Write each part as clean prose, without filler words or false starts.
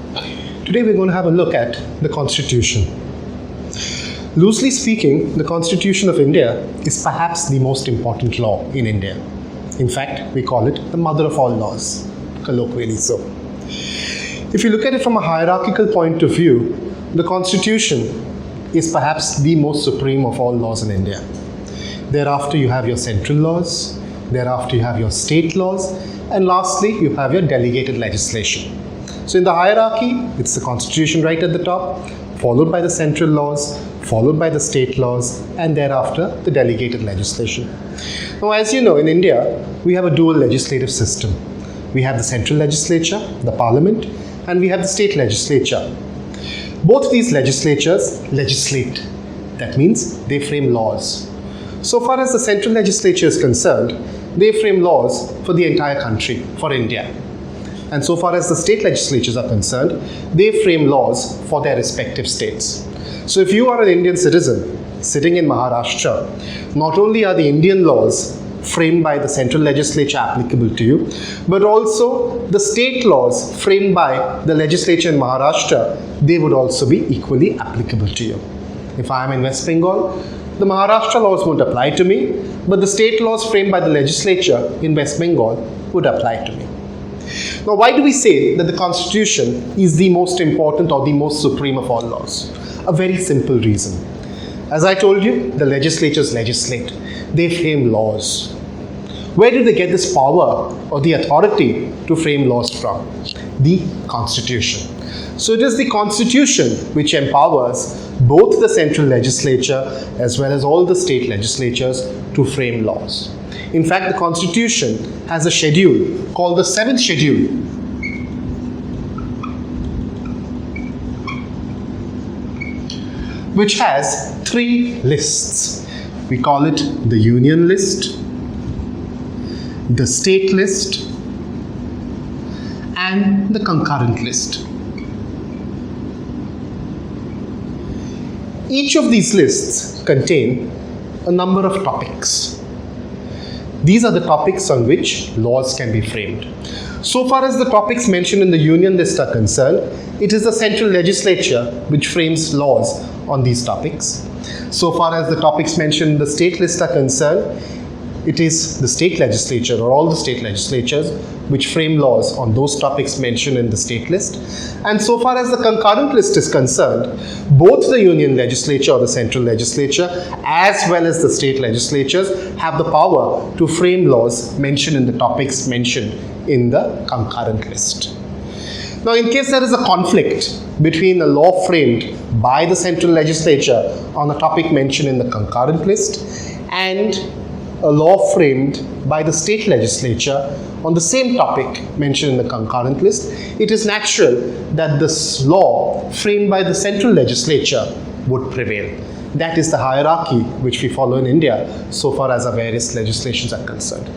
Today we're going to have a look at the Constitution. Loosely speaking, the Constitution of India is perhaps the most important law in India. In fact, we call it the mother of all laws, colloquially so. If you look at it from a hierarchical point of view, the Constitution is perhaps the most supreme of all laws in India. Thereafter, you have your central laws, thereafter you have your state laws, and lastly, you have your delegated legislation. So in the hierarchy, it's the Constitution right at the top, followed by the central laws, followed by the state laws, and thereafter the delegated legislation. Now, as you know, in India, we have a dual legislative system. We have the central legislature, the parliament, and we have the state legislature. Both these legislatures legislate. That means they frame laws. So far as the central legislature is concerned, they frame laws for the entire country, for India. And so far as the state legislatures are concerned, they frame laws for their respective states. So if you are an Indian citizen sitting in Maharashtra, not only are the Indian laws framed by the central legislature applicable to you, but also the state laws framed by the legislature in Maharashtra, they would also be equally applicable to you. If I am in West Bengal, the Maharashtra laws won't apply to me, but the state laws framed by the legislature in West Bengal would apply to me. Now, why do we say that the Constitution is the most important or the most supreme of all laws? A very simple reason. As I told you, the legislatures legislate. They frame laws. Where do they get this power or the authority to frame laws from? The Constitution. So it is the Constitution which empowers both the central legislature as well as all the state legislatures to frame laws. In fact, the Constitution has a schedule called the 7th schedule, which has 3 lists. We call it the Union list, the state list, and the concurrent list. Each of these lists contain a number of topics. These are the topics on which laws can be framed. So far as the topics mentioned in the Union list are concerned, it is the central legislature which frames laws on these topics. So far as the topics mentioned in the state list are concerned, it is the state legislature or all the state legislatures which frame laws on those topics mentioned in the state list. And so far as the concurrent list is concerned, both the union legislature or the central legislature as well as the state legislatures have the power to frame laws mentioned in the topics mentioned in the concurrent list. Now, in case there is a conflict between a law framed by the central legislature on a topic mentioned in the concurrent list and a law framed by the state legislature on the same topic mentioned in the concurrent list, it is natural that this law framed by the central legislature would prevail. That is the hierarchy which we follow in India so far as our various legislations are concerned.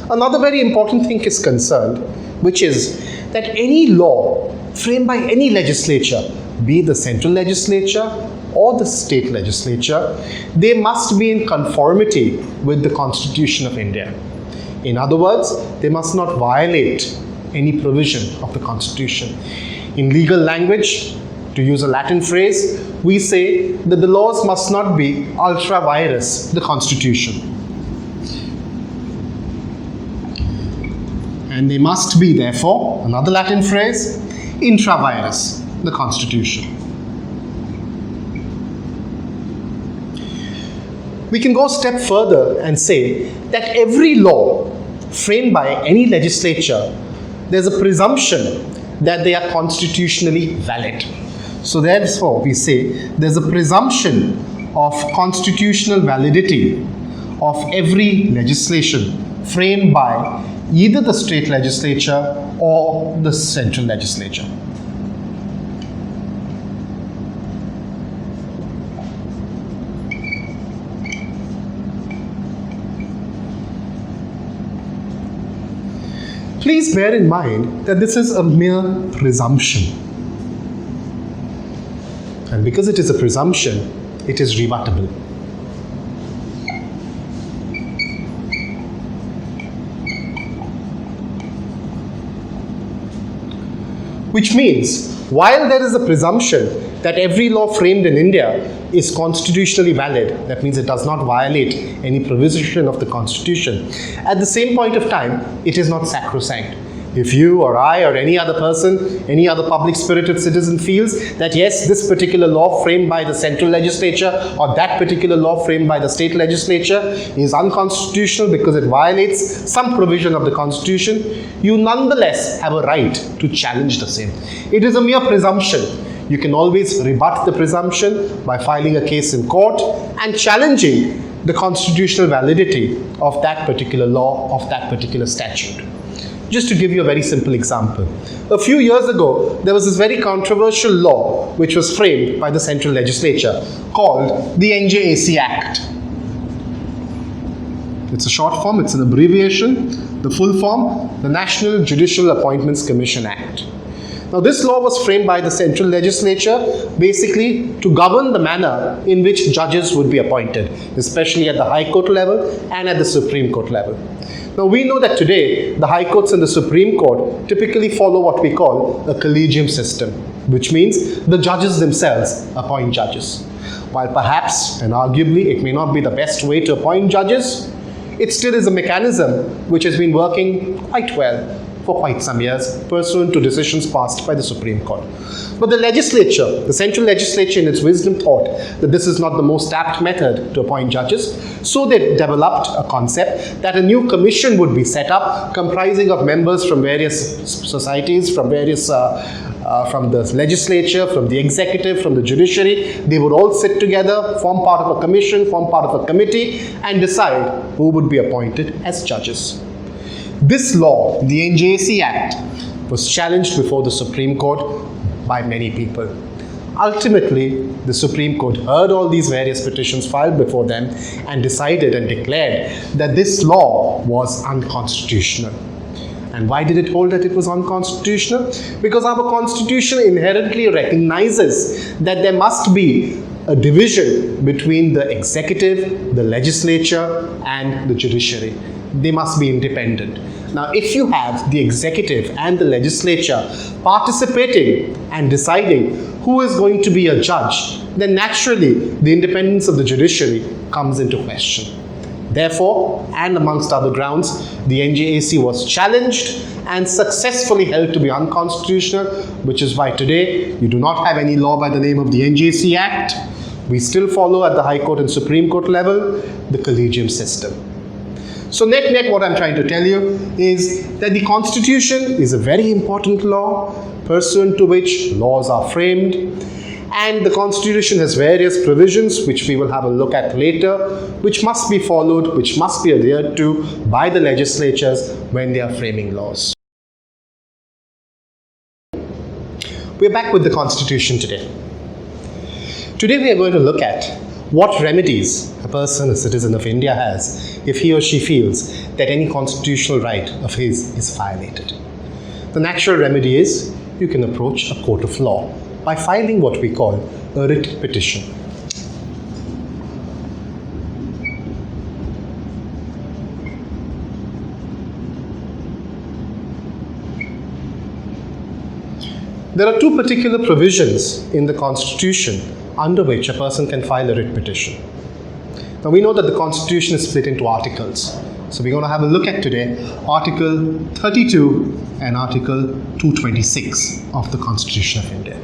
Another very important thing is concerned, which is that any law framed by any legislature, be it the central legislature or the state legislature, they must be in conformity with the Constitution of India. In other words, they must not violate any provision of the Constitution. In legal language, to use a Latin phrase, we say that the laws must not be ultra vires the Constitution. And they must be, therefore, another Latin phrase, intra vires the Constitution. We can go a step further and say that every law framed by any legislature, there's a presumption that they are constitutionally valid. So therefore, we say there's a presumption of constitutional validity of every legislation framed by either the state legislature or the central legislature. Please bear in mind that this is a mere presumption. And because it is a presumption, it is rebuttable. which means while there is a presumption that every law framed in India is constitutionally valid, that means it does not violate any provision of the Constitution, at the same point of time, it is not sacrosanct. If you or I or any other person, any other public spirited citizen feels that yes, this particular law framed by the central legislature or that particular law framed by the state legislature is unconstitutional because it violates some provision of the Constitution, you nonetheless have a right to challenge the same. It is a mere presumption. You can always rebut the presumption by filing a case in court and challenging the constitutional validity of that particular law, of that particular statute. Just to give you a very simple example. A few years ago, there was this very controversial law which was framed by the central legislature called the NJAC Act. It's a short form, it's an abbreviation. The full form, the National Judicial Appointments Commission Act. Now, this law was framed by the central legislature basically to govern the manner in which judges would be appointed, especially at the High Court level and at the Supreme Court level. Now, we know that today the High Courts and the Supreme Court typically follow what we call a collegium system, which means the judges themselves appoint judges. While perhaps and arguably it may not be the best way to appoint judges, it still is a mechanism which has been working quite well for quite some years, pursuant to decisions passed by the Supreme Court. But the legislature, the central legislature in its wisdom thought that this is not the most apt method to appoint judges, so they developed a concept that a new commission would be set up comprising of members from various societies, from the legislature, from the executive, from the judiciary. They would all sit together, form part of a commission, form part of a committee, and decide who would be appointed as judges. This law, the NJAC Act, was challenged before the Supreme Court by many people. Ultimately, the Supreme Court heard all these various petitions filed before them and decided and declared that this law was unconstitutional. And why did it hold that it was unconstitutional? Because our Constitution inherently recognizes that there must be a division between the executive, the legislature, and the judiciary. They must be independent. Now, if you have the executive and the legislature participating and deciding who is going to be a judge, then naturally the independence of the judiciary comes into question. Therefore, and amongst other grounds, the NJAC was challenged and successfully held to be unconstitutional, which is why today you do not have any law by the name of the NJAC Act. We still follow at the High Court and Supreme Court level the collegium system. So net, what I'm trying to tell you is that the Constitution is a very important law, pursuant to which laws are framed, and the Constitution has various provisions, which we will have a look at later, which must be followed, which must be adhered to by the legislatures when they are framing laws. We're back with the Constitution today. Today we are going to look at what remedies a person, a citizen of India has if he or she feels that any constitutional right of his is violated. The natural remedy is you can approach a court of law by filing what we call a writ petition. There are two particular provisions in the Constitution under which a person can file a writ petition. Now, we know that the Constitution is split into articles. So we're going to have a look at today Article 32 and Article 226 of the Constitution of India.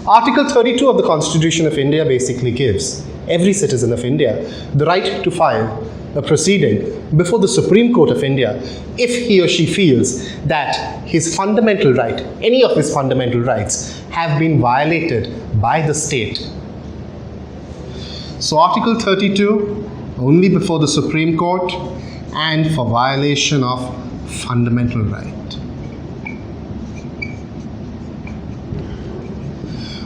Article 32 of the Constitution of India basically gives every citizen of India the right to file a proceeding before the Supreme Court of India if he or she feels that his fundamental right, any of his fundamental rights, have been violated by the state. So Article 32, only before the Supreme Court and for violation of fundamental right.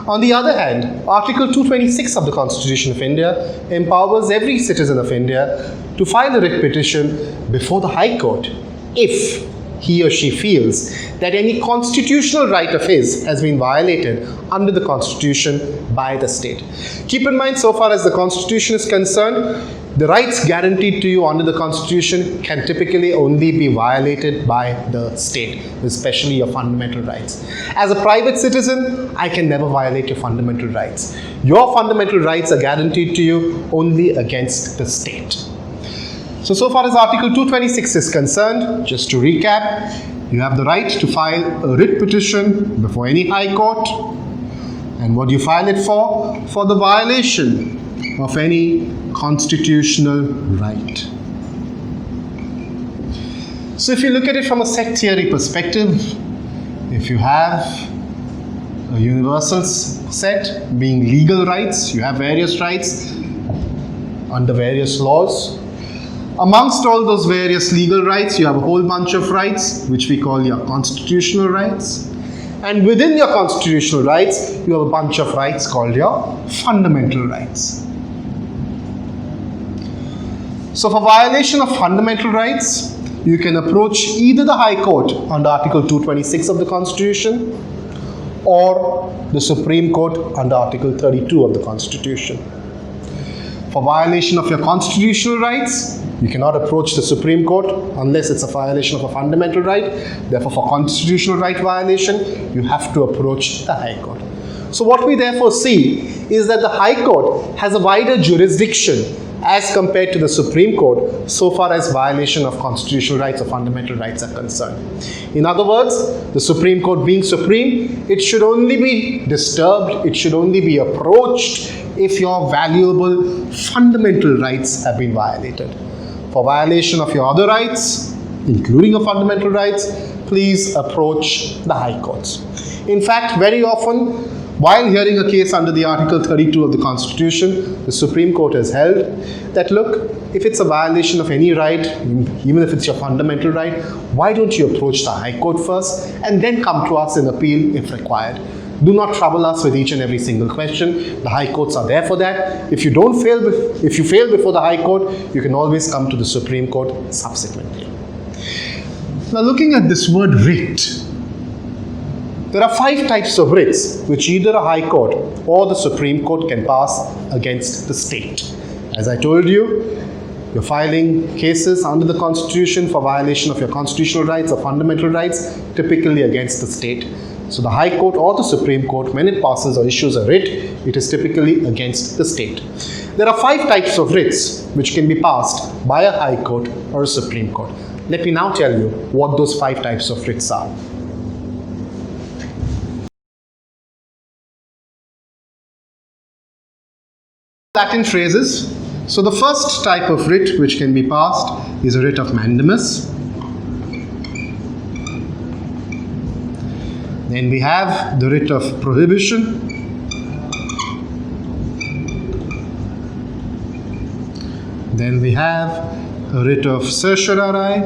On the other hand, Article 226 of the Constitution of India empowers every citizen of India to file a writ petition before the High Court if he or she feels that any constitutional right of his has been violated under the Constitution by the state. Keep in mind, so far as the Constitution is concerned, The rights guaranteed to you under the Constitution can typically only be violated by the state, especially your fundamental rights. As a private citizen, I can never violate your fundamental rights. Your fundamental rights are guaranteed to you only against the state. So far as Article 226 is concerned, just to recap, you have the right to file a writ petition before any high court. And what do you file it for? For the violation of any constitutional right. So if you look at it from a set theory perspective, if you have a universal set being legal rights, you have various rights under various laws. Amongst all those various legal rights, you have a whole bunch of rights, which we call your constitutional rights. And within your constitutional rights, you have a bunch of rights called your fundamental rights. So for violation of fundamental rights, you can approach either the High Court under Article 226 of the Constitution or the Supreme Court under Article 32 of the Constitution. For violation of your constitutional rights, you cannot approach the Supreme Court unless it's a violation of a fundamental right. Therefore, for constitutional right violation, you have to approach the High Court. So what we therefore see is that the High Court has a wider jurisdiction as compared to the Supreme Court so far as violation of constitutional rights or fundamental rights are concerned. In other words, the Supreme Court being supreme, it should only be disturbed, it should only be approached if your valuable fundamental rights have been violated. For violation of your other rights, including your fundamental rights, please approach the High Courts. In fact, very often, while hearing a case under the Article 32 of the Constitution, the Supreme Court has held that, look, if it's a violation of any right, even if it's your fundamental right, why don't you approach the High Court first and then come to us and appeal if required? Do not trouble us with each and every single question. The High Courts are there for that. If you fail before the High Court, you can always come to the Supreme Court subsequently. Now, looking at this word writ, there are 5 types of writs which either a High Court or the Supreme Court can pass against the state. As I told you, you're filing cases under the Constitution for violation of your constitutional rights or fundamental rights, typically against the state. So the High Court or the Supreme Court, when it passes or issues a writ, it is typically against the state. There are 5 types of writs which can be passed by a High Court or a Supreme Court. Let me now tell you what those 5 types of writs are. Latin phrases. So the first type of writ which can be passed is a writ of mandamus. Then we have the writ of prohibition. Then we have a writ of certiorari.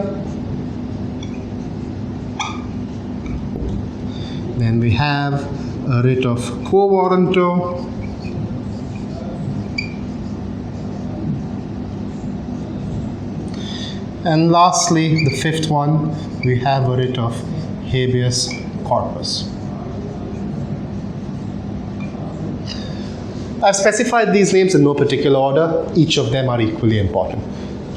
Then we have a writ of quo warranto. And lastly, the 5th one, we have a writ of habeas corpus. I've specified these names in no particular order. Each of them are equally important.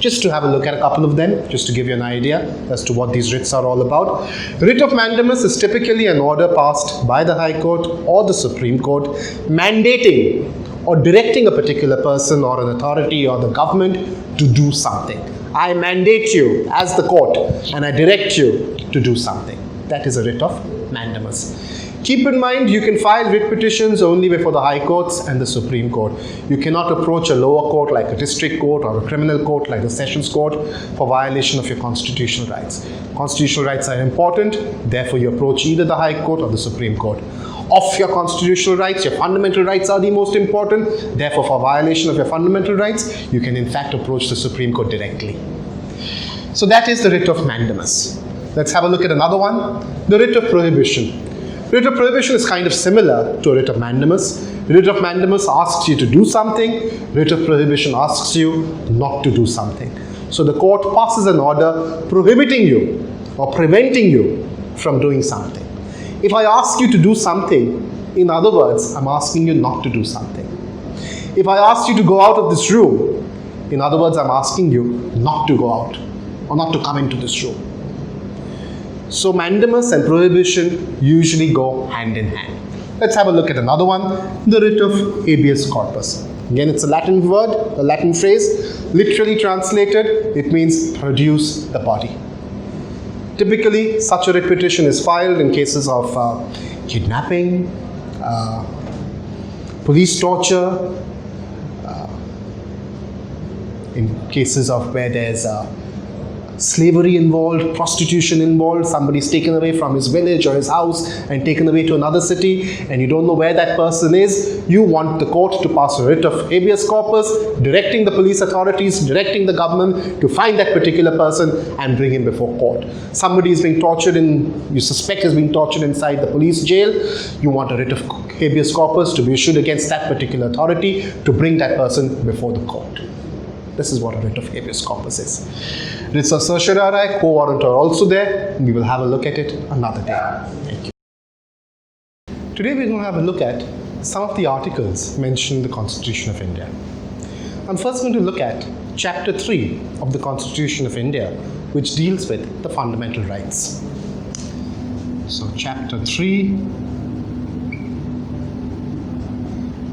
Just to have a look at a couple of them, just to give you an idea as to what these writs are all about. Writ of mandamus is typically an order passed by the High Court or the Supreme Court mandating or directing a particular person or an authority or the government to do something. I mandate you as the court and I direct you to do something. That is a writ of mandamus. Keep in mind, you can file writ petitions only before the High Courts and the Supreme Court. You cannot approach a lower court like a district court or a criminal court like the Sessions Court for violation of your constitutional rights. Constitutional rights are important, therefore you approach either the High Court or the Supreme Court. Of your constitutional rights, your fundamental rights are the most important. Therefore, for violation of your fundamental rights, you can in fact approach the Supreme Court directly. So that is the writ of mandamus. Let's have a look at another one, the writ of prohibition. Writ of prohibition is kind of similar to a writ of mandamus. Writ of mandamus asks you to do something. Writ of prohibition asks you not to do something. So the court passes an order prohibiting you or preventing you from doing something. If I ask you to do something, in other words, I'm asking you not to do something. If I ask you to go out of this room, In other words, I'm asking you not to go out or not to come into this room. So mandamus and prohibition usually go hand in hand. Let's have a look at another one, the writ of habeas corpus. Again, it's a Latin word, a Latin phrase. Literally translated, it means produce the body. Typically, such a writ petition is filed in cases of kidnapping, police torture, in cases of where there's slavery involved, prostitution involved, somebody's taken away from his village or his house and taken away to another city, and you don't know where that person is. You want the court to pass a writ of habeas corpus, directing the police authorities, directing the government to find that particular person and bring him before court. Somebody is being tortured you suspect is being tortured inside the police jail. You want a writ of habeas corpus to be issued against that particular authority to bring that person before the court. This is what a writ of habeas corpus is. Writs of certiorari, quo warrant are also there. We will have a look at it another day. Thank you. Today we're going to have a look at some of the articles mentioned in the Constitution of India. I'm first going to look at Chapter 3 of the Constitution of India, which deals with the fundamental rights. So Chapter 3,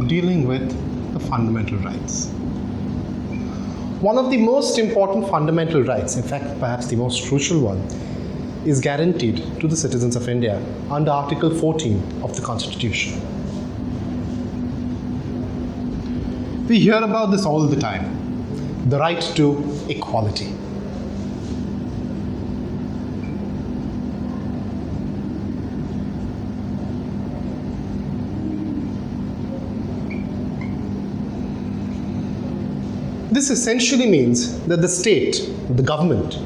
dealing with the fundamental rights. One of the most important fundamental rights, in fact, perhaps the most crucial one, is guaranteed to the citizens of India under Article 14 of the Constitution. We hear about this all the time, the right to equality. This essentially means that the state, the government,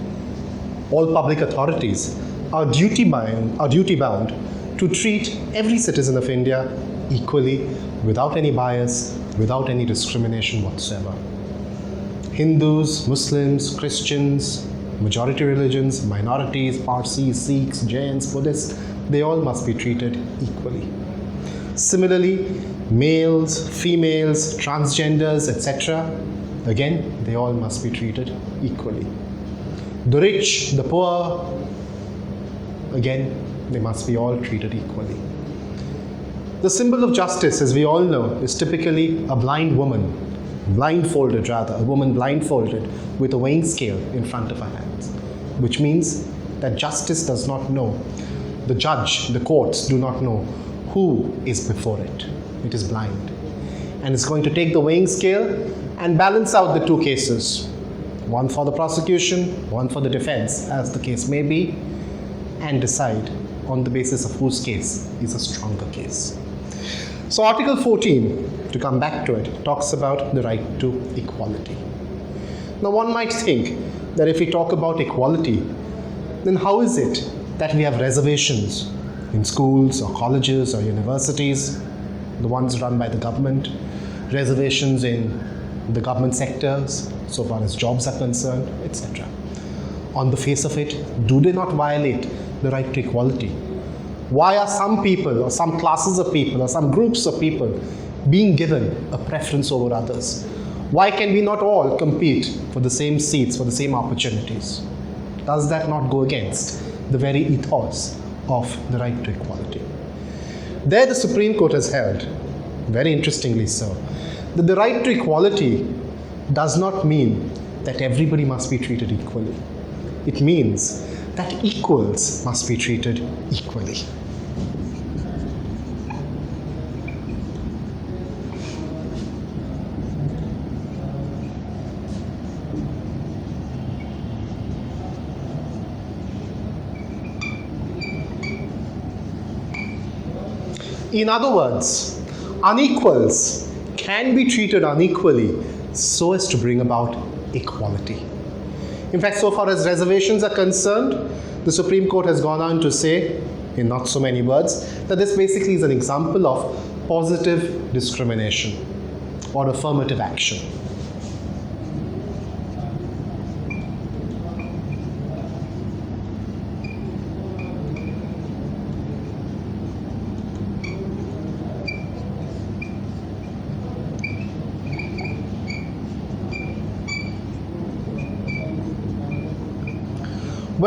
all public authorities are duty bound to treat every citizen of India equally, without any bias, without any discrimination whatsoever. Hindus, Muslims, Christians, majority religions, minorities, Parsis, Sikhs, Jains, Buddhists, they all must be treated equally. Similarly, males, females, transgenders, etc., again, they all must be treated equally. The rich, the poor, again, they must be all treated equally. The symbol of justice, as we all know, is typically a blind woman, blindfolded rather, a woman blindfolded with a weighing scale in front of her hands, which means that justice does not know. The judge, the courts do not know who is before it. It is blind. And it's going to take the weighing scale and balance out the two cases, one for the prosecution, one for the defense, as the case may be, and decide on the basis of whose case is a stronger case. So Article 14, to come back to it, talks about the right to equality. Now one might think that if we talk about equality, then how is it that we have reservations in schools or colleges or universities, the ones run by the government, reservations in the government sectors, so far as jobs are concerned, etc. On the face of it, do they not violate the right to equality? Why are some people or some classes of people or some groups of people being given a preference over others? Why can we not all compete for the same seats, for the same opportunities? Does that not go against the very ethos of the right to equality? There the Supreme Court has held, very interestingly so, that the right to equality does not mean that everybody must be treated equally. It means that equals must be treated equally. In other words, unequals can be treated unequally so as to bring about equality. In fact, so far as reservations are concerned, the Supreme Court has gone on to say, in not so many words, that this basically is an example of positive discrimination or affirmative action.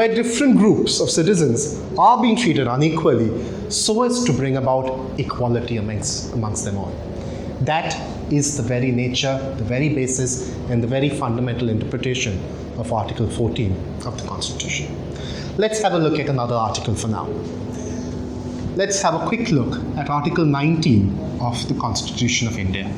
where different groups of citizens are being treated unequally so as to bring about equality amongst them all. That is the very nature, the very basis, and the very fundamental interpretation of Article 14 of the Constitution. Let's have a look at another article for now. Let's have a quick look at Article 19 of the Constitution of India.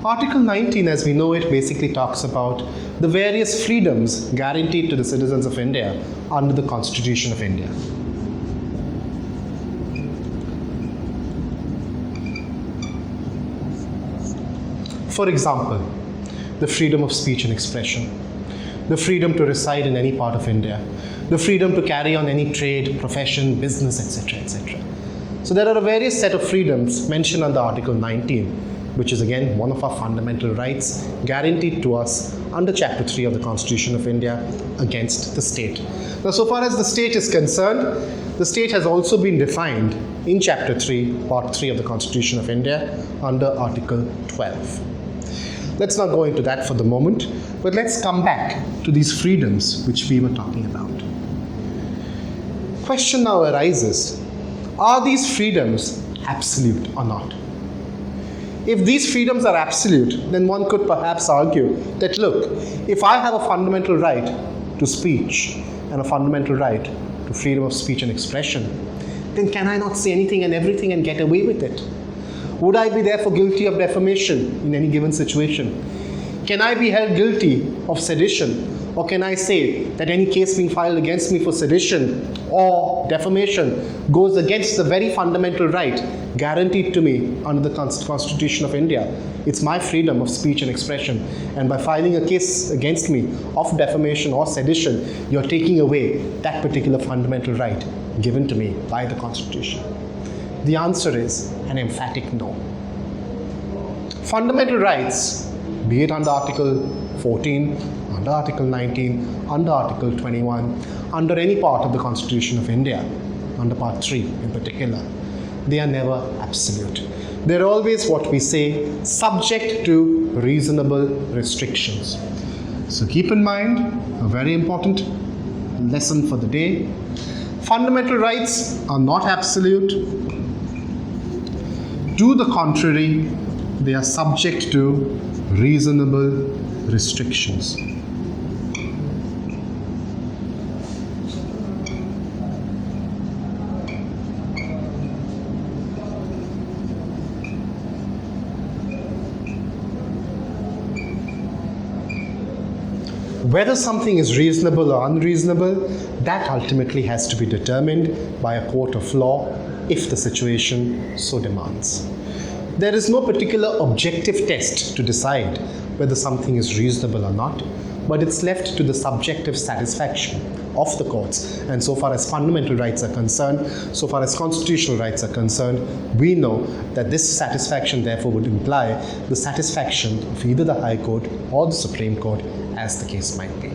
Article 19, as we know it, basically talks about the various freedoms guaranteed to the citizens of India under the Constitution of India. For example, the freedom of speech and expression, the freedom to reside in any part of India, the freedom to carry on any trade, profession, business, etc., etc. So there are a various set of freedoms mentioned under Article 19, which is again one of our fundamental rights guaranteed to us under Chapter 3 of the Constitution of India against the state. Now, so far as the state is concerned, the state has also been defined in Chapter 3, Part 3 of the Constitution of India under Article 12. Let's not go into that for the moment, but let's come back to these freedoms which we were talking about. Question now arises, are these freedoms absolute or not? If these freedoms are absolute, then one could perhaps argue that, look, if I have a fundamental right to speech and a fundamental right to freedom of speech and expression, then can I not say anything and everything and get away with it? Would I be therefore guilty of defamation in any given situation? Can I be held guilty of sedition? Or can I say that any case being filed against me for sedition or defamation goes against the very fundamental right guaranteed to me under the Constitution of India? It's my freedom of speech and expression, and by filing a case against me of defamation or sedition, you're taking away that particular fundamental right given to me by the Constitution. The answer is an emphatic no. Fundamental rights, be it under Article 14, under Article 19, under Article 21, under any part of the Constitution of India, under Part 3 in particular, they are never absolute. They're always what we say, subject to reasonable restrictions. So keep in mind, a very important lesson for the day, fundamental rights are not absolute. To the contrary, they are subject to reasonable restrictions. Whether something is reasonable or unreasonable, that ultimately has to be determined by a court of law if the situation so demands. There is no particular objective test to decide whether something is reasonable or not, but it's left to the subjective satisfaction of the courts. And so far as fundamental rights are concerned, so far as constitutional rights are concerned, we know that this satisfaction therefore would imply the satisfaction of either the High Court or the Supreme Court, as the case might be.